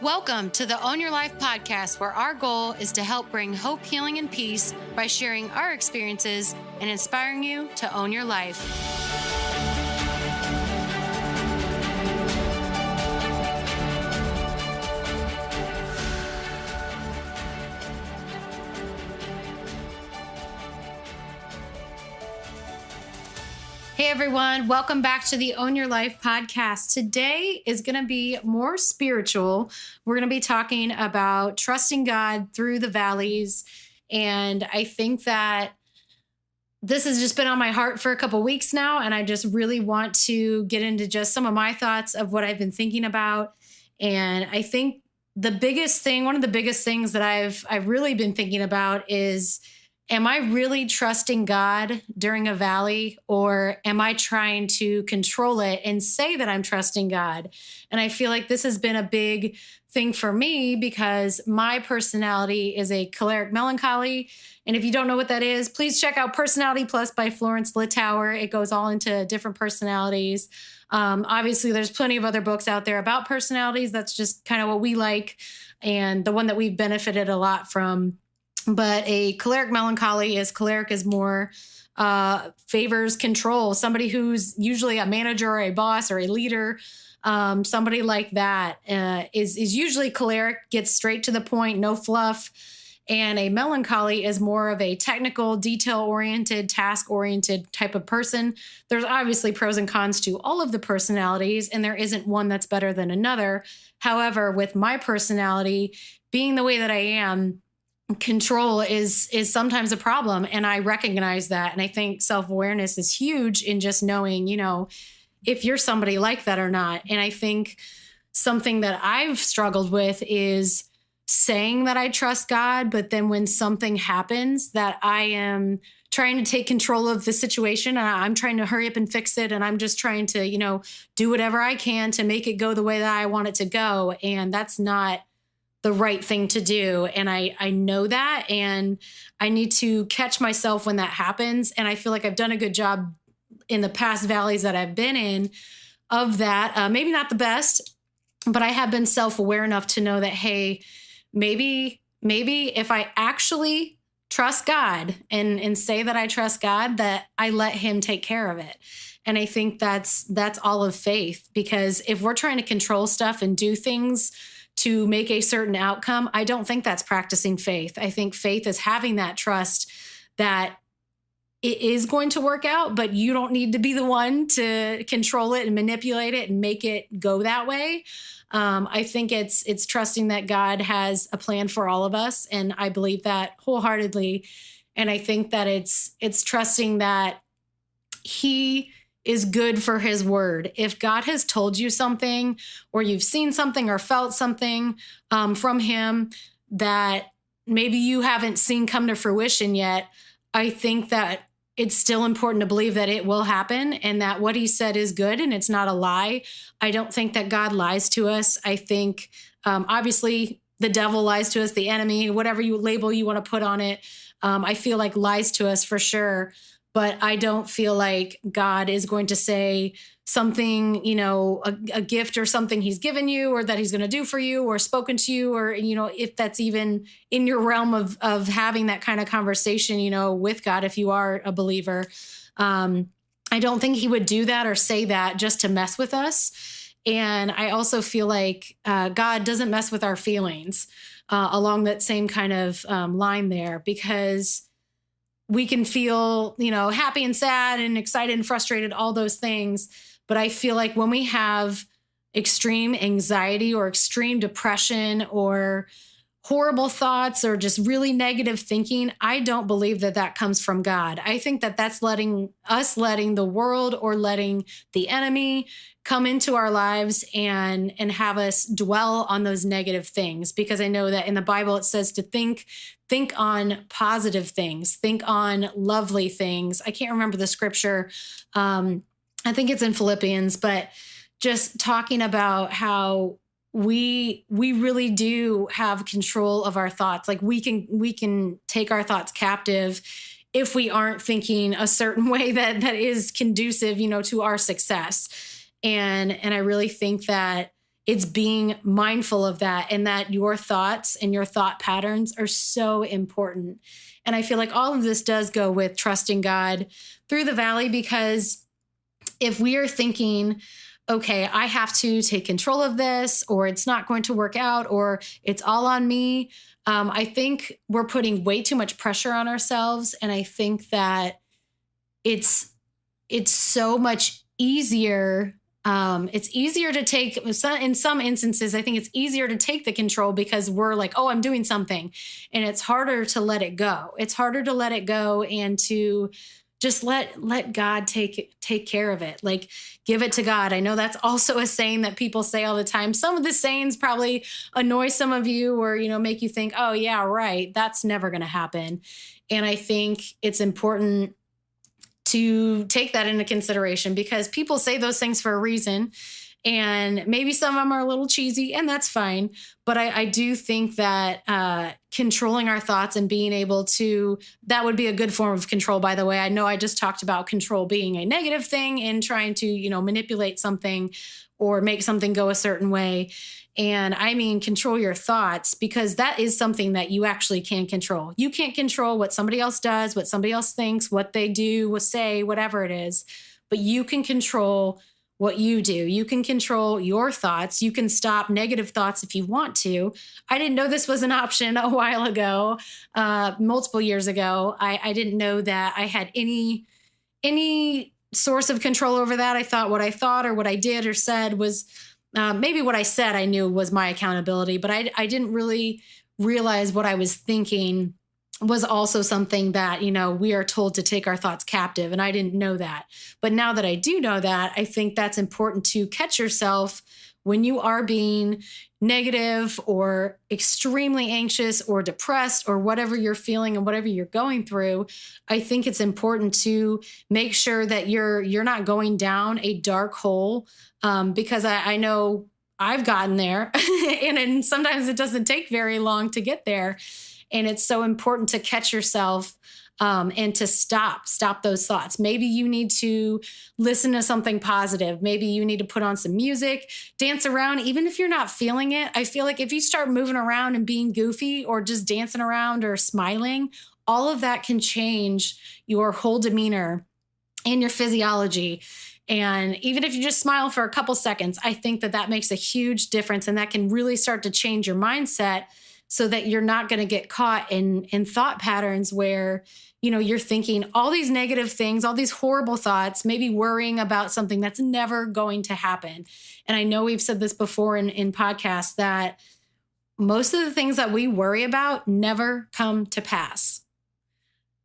Welcome to the Own Your Life podcast, where our goal is to help bring hope, healing, and peace by sharing our experiences and inspiring you to own your life. Hey everyone, welcome back to the Own Your Life podcast. Today is going to be more spiritual. We're going to be talking about trusting God through the valleys. And I think that this has just been on my heart for a couple weeks now. And I just really want to get into just some of my thoughts of what I've been thinking about. And I think one of the biggest things that I've really been thinking about is, am I really trusting God during a valley, or am I trying to control it and say that I'm trusting God? And I feel like this has been a big thing for me because my personality is a choleric melancholy. And if you don't know what that is, please check out Personality Plus by Florence Littauer. It goes all into different personalities. Obviously, there's plenty of other books out there about personalities. That's just kind of what we like, and the one that we've benefited a lot from. But a choleric melancholy is more favors control. Somebody who's usually a manager or a boss or a leader, somebody like that is usually choleric, gets straight to the point, no fluff. And a melancholy is more of a technical, detail-oriented, task-oriented type of person. There's obviously pros and cons to all of the personalities, and there isn't one that's better than another. However, with my personality, being the way that I am, control is sometimes a problem. And I recognize that. And I think self-awareness is huge in just knowing, if you're somebody like that or not. And I think something that I've struggled with is saying that I trust God, but then when something happens that I am trying to take control of the situation, and I'm trying to hurry up and fix it. And I'm just trying to, do whatever I can to make it go the way that I want it to go. And that's not the right thing to do. And I know that, and I need to catch myself when that happens. And I feel like I've done a good job in the past valleys that I've been in of that. Maybe not the best, but I have been self-aware enough to know that, hey, maybe if I actually trust God and say that I trust God, that I let him take care of it. And I think that's all of faith, because if we're trying to control stuff and do things to make a certain outcome, I don't think that's practicing faith. I think faith is having that trust that it is going to work out, but you don't need to be the one to control it and manipulate it and make it go that way. I think it's trusting that God has a plan for all of us, and I believe that wholeheartedly. And I think that it's trusting that he is good for his word. If God has told you something, or you've seen something or felt something from him that maybe you haven't seen come to fruition yet, I think that it's still important to believe that it will happen and that what he said is good and it's not a lie. I don't think that God lies to us. I think, obviously, the devil lies to us, the enemy, whatever label you want to put on it, I feel like lies to us for sure. But I don't feel like God is going to say something, a gift or something he's given you or that he's going to do for you or spoken to you, or, if that's even in your realm of having that kind of conversation, with God, if you are a believer. I don't think he would do that or say that just to mess with us. And I also feel like God doesn't mess with our feelings along that same kind of line there, because we can feel, happy and sad and excited and frustrated, all those things. But I feel like when we have extreme anxiety or extreme depression or horrible thoughts or just really negative thinking, I don't believe that comes from God. I think that's letting the world or letting the enemy come into our lives and have us dwell on those negative things. Because I know that in the Bible, it says to think on positive things, think on lovely things. I can't remember the scripture. I think it's in Philippians, but just talking about how we really do have control of our thoughts. Like we can take our thoughts captive if we aren't thinking a certain way that is conducive, to our success. And I really think that it's being mindful of that, and that your thoughts and your thought patterns are so important. And I feel like all of this does go with trusting God through the valley, because if we are thinking, okay, I have to take control of this, or it's not going to work out, or it's all on me, I think we're putting way too much pressure on ourselves. And I think that it's so much easier. It's easier to take, in some instances, I think it's easier to take the control because we're like, oh, I'm doing something. And it's harder to let it go. It's harder to let it go and to just let God take care of it. Like, give it to God. I know that's also a saying that people say all the time. Some of the sayings probably annoy some of you, or, make you think, oh yeah, right, that's never going to happen. And I think it's important to take that into consideration, because people say those things for a reason. And maybe some of them are a little cheesy, and that's fine. But I do think that controlling our thoughts and being able to, that would be a good form of control, by the way. I know I just talked about control being a negative thing and trying to, manipulate something or make something go a certain way. And I mean, control your thoughts, because that is something that you actually can control. You can't control what somebody else does, what somebody else thinks, what they do, what say, whatever it is. But you can control what you do. You can control your thoughts. You can stop negative thoughts if you want to. I didn't know this was an option a while ago, multiple years ago. I didn't know that I had any source of control over that. I thought what I thought or what I did or said was, maybe what I said I knew was my accountability, but I didn't really realize what I was thinking was also something that, we are told to take our thoughts captive. And I didn't know that. But now that I do know that, I think that's important to catch yourself when you are being negative or extremely anxious or depressed or whatever you're feeling and whatever you're going through. I think it's important to make sure that you're not going down a dark hole, because I know I've gotten there and sometimes it doesn't take very long to get there. And it's so important to catch yourself and to stop those thoughts. Maybe you need to listen to something positive. Maybe you need to put on some music, dance around, even if you're not feeling it. I feel like if you start moving around and being goofy or just dancing around or smiling, all of that can change your whole demeanor and your physiology. And even if you just smile for a couple seconds, I think that makes a huge difference, and that can really start to change your mindset, so that you're not going to get caught in thought patterns where, you're thinking all these negative things, all these horrible thoughts, maybe worrying about something that's never going to happen. And I know we've said this before in podcasts, that most of the things that we worry about never come to pass.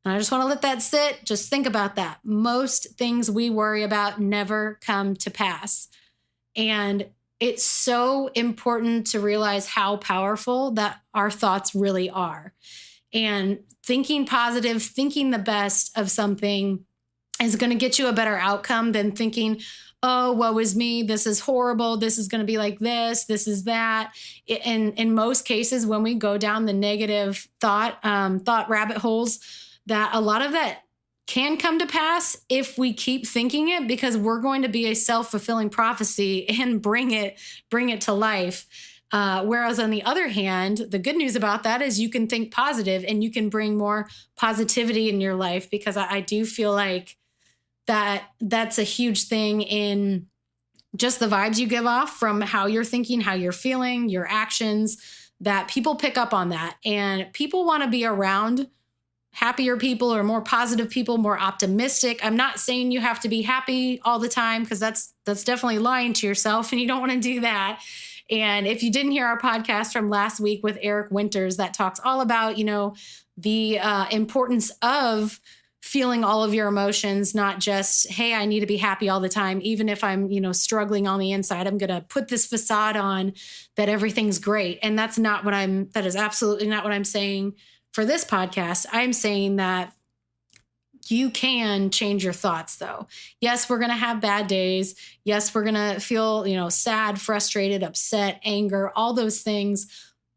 And I just want to let that sit. Just think about that. Most things we worry about never come to pass. And it's so important to realize how powerful that our thoughts really are. And thinking positive, thinking the best of something is going to get you a better outcome than thinking, oh, woe is me, this is horrible, this is going to be like this is that. And in most cases, when we go down the negative thought rabbit holes, that a lot of that can come to pass if we keep thinking it, because we're going to be a self-fulfilling prophecy and bring it to life. Whereas on the other hand, the good news about that is you can think positive and you can bring more positivity in your life, because I do feel like that's a huge thing in just the vibes you give off from how you're thinking, how you're feeling, your actions, that people pick up on that. And people want to be around happier people or more positive people, more optimistic. I'm not saying you have to be happy all the time, because that's definitely lying to yourself, and you don't want to do that. And if you didn't hear our podcast from last week with Eric Winters, that talks all about, the importance of feeling all of your emotions, not just, hey, I need to be happy all the time. Even if I'm, struggling on the inside, I'm going to put this facade on that everything's great. And that is absolutely not what I'm saying for this podcast. I'm saying that you can change your thoughts, though. Yes, we're going to have bad days. Yes, we're going to feel, sad, frustrated, upset, anger, all those things,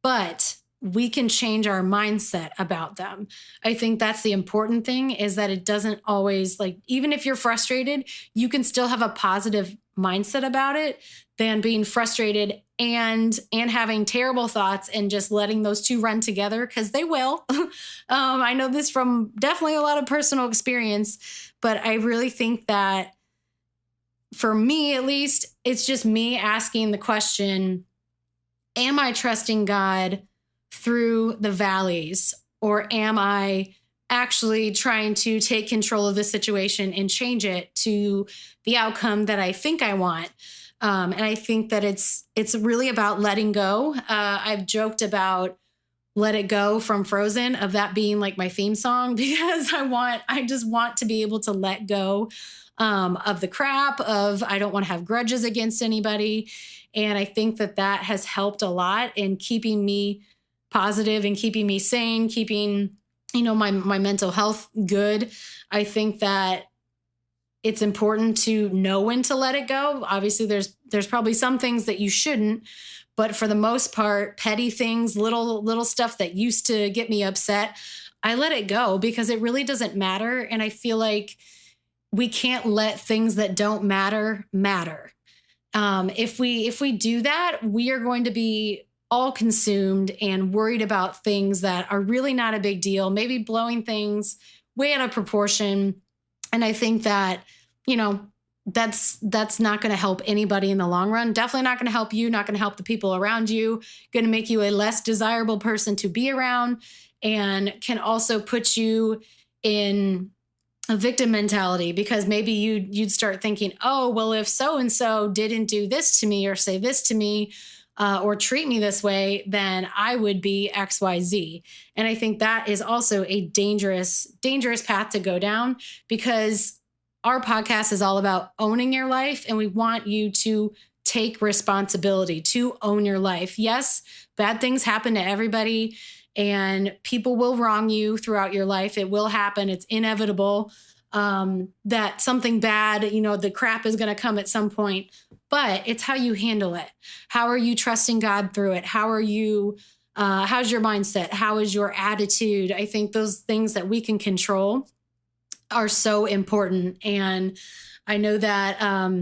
but we can change our mindset about them. I think that's the important thing, is that it doesn't always, even if you're frustrated, you can still have a positive mindset about it than being frustrated and having terrible thoughts and just letting those two run together, because they will. I know this from definitely a lot of personal experience, but I really think that for me, at least, it's just me asking the question, am I trusting God through the valleys, or am I actually trying to take control of the situation and change it to the outcome that I think I want? And I think that it's really about letting go. I've joked about Let It Go from Frozen, of that being like my theme song, because I just want to be able to let go of the crap, of I don't want to have grudges against anybody. And I think that has helped a lot in keeping me positive and keeping me sane, keeping, my mental health good. I think that it's important to know when to let it go. Obviously, there's probably some things that you shouldn't, but for the most part, petty things, little stuff that used to get me upset, I let it go because it really doesn't matter. And I feel like we can't let things that don't matter. If we do that, we are going to be all consumed and worried about things that are really not a big deal, maybe blowing things way out of proportion. And I think that, that's not going to help anybody in the long run. Definitely not going to help you, not going to help the people around you, going to make you a less desirable person to be around, and can also put you in a victim mentality, because maybe you'd start thinking, oh, well, if so-and-so didn't do this to me or say this to me, or treat me this way, then I would be XYZ. And I think that is also a dangerous path to go down, because our podcast is all about owning your life, and we want you to take responsibility, to own your life. Yes, bad things happen to everybody, and people will wrong you throughout your life. It will happen. It's inevitable that something bad, the crap is going to come at some point, but it's how you handle it. How are you trusting God through it? How are you, how's your mindset? How is your attitude? I think those things that we can control are so important. And I know that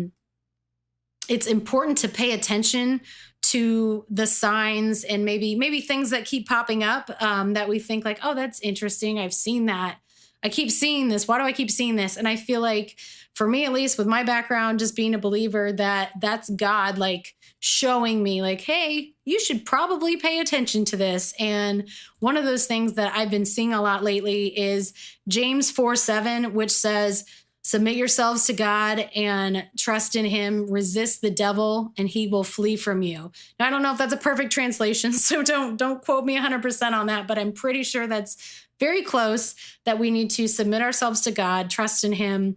it's important to pay attention to the signs and maybe things that keep popping up that we think like, oh, that's interesting. I've seen that. I keep seeing this. Why do I keep seeing this? And I feel like, for me, at least with my background, just being a believer, that's God like showing me like, hey, you should probably pay attention to this. And one of those things that I've been seeing a lot lately is James 4:7, which says, submit yourselves to God and trust in him, resist the devil and he will flee from you. Now, I don't know if that's a perfect translation, so don't quote me 100% on that, but I'm pretty sure that's very close, that we need to submit ourselves to God, trust in him,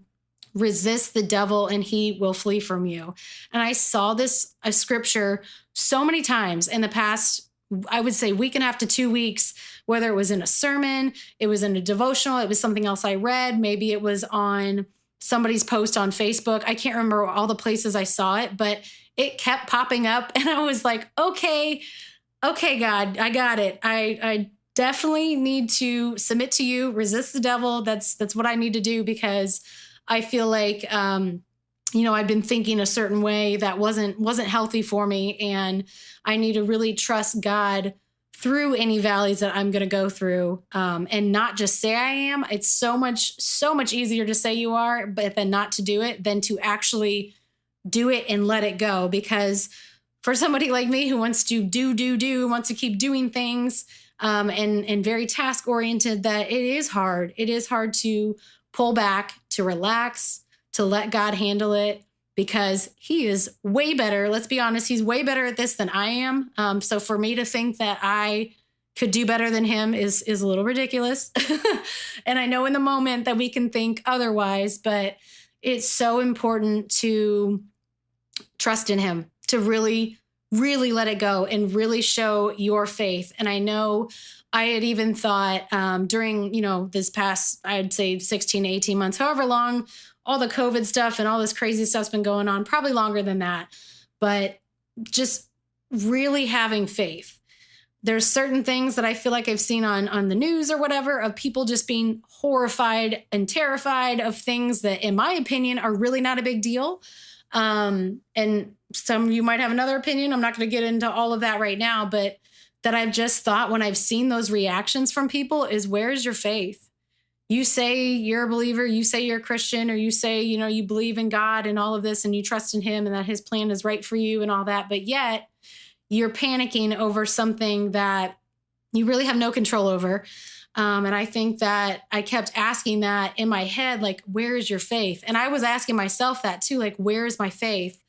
resist the devil and he will flee from you. And I saw this a scripture so many times in the past, I would say week and a half to 2 weeks, whether it was in a sermon, it was in a devotional, it was something else I read, maybe it was on somebody's post on Facebook. I can't remember all the places I saw it, but it kept popping up. And I was like, okay, God, I got it. I definitely need to submit to you, resist the devil. That's what I need to do, because I feel like, I've been thinking a certain way that wasn't healthy for me. And I need to really trust God through any valleys that I'm going to go through, and not just say I am. It's so much easier to say you are, but then not to do it, than to actually do it and let it go. Because for somebody like me who wants to do, wants to keep doing things, and very task oriented, that it is hard. It is hard to pull back, to relax, to let God handle it, because he is way better. Let's be honest. He's way better at this than I am. So for me to think that I could do better than him is a little ridiculous. And I know in the moment that we can think otherwise, but it's so important to trust in him, to really, really let it go and really show your faith. And I know I had even thought during, this past, I'd say 16, 18 months, however long all the COVID stuff and all this crazy stuff's been going on, probably longer than that, but just really having faith. There's certain things that I feel like I've seen on the news or whatever, of people just being horrified and terrified of things that, in my opinion, are really not a big deal. And some of you might have another opinion. I'm not going to get into all of that right now, but that I've just thought when I've seen those reactions from people is, where's your faith? You say you're a believer, you say you're a Christian, or you say, you believe in God and all of this and you trust in him and that his plan is right for you and all that. But yet you're panicking over something that you really have no control over. And I think that I kept asking that in my head, like, where is your faith? And I was asking myself that too, like, where is my faith?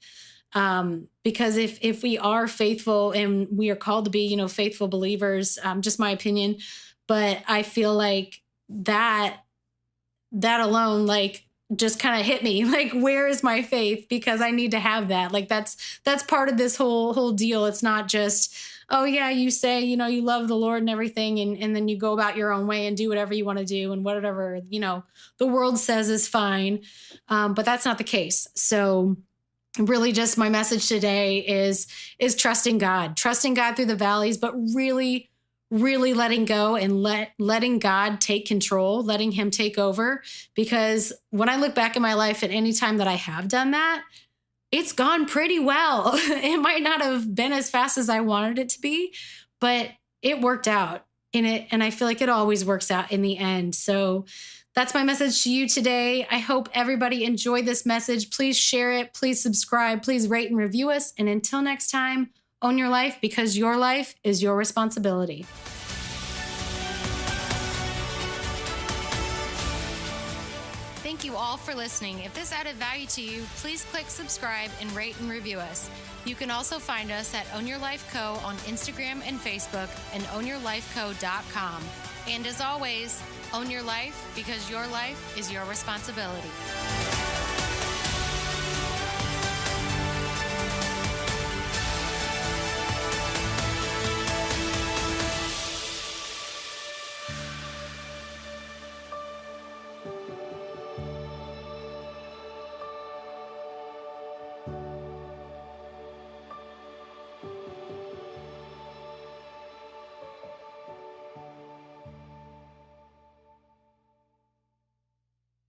Because if we are faithful and we are called to be, faithful believers, just my opinion, but I feel like that alone, like, just kind of hit me, like, where is my faith? Because I need to have that. Like, that's part of this whole deal. It's not just, oh yeah, you say, you love the Lord and everything. And then you go about your own way and do whatever you want to do and whatever, the world says is fine. But that's not the case. So really just my message today is trusting God through the valleys, but really letting go and letting God take control, letting him take over. Because when I look back in my life at any time that I have done that, it's gone pretty well. It might not have been as fast as I wanted it to be, but it worked out and I feel like it always works out in the end. So that's my message to you today. I hope everybody enjoyed this message. Please share it. Please subscribe. Please rate and review us. And until next time, own your life, because your life is your responsibility. Thank you all for listening. If this added value to you, please click subscribe and rate and review us. You can also find us at Own Your Life Co. on Instagram and Facebook and ownyourlifeco.com. And as always, own your life, because your life is your responsibility.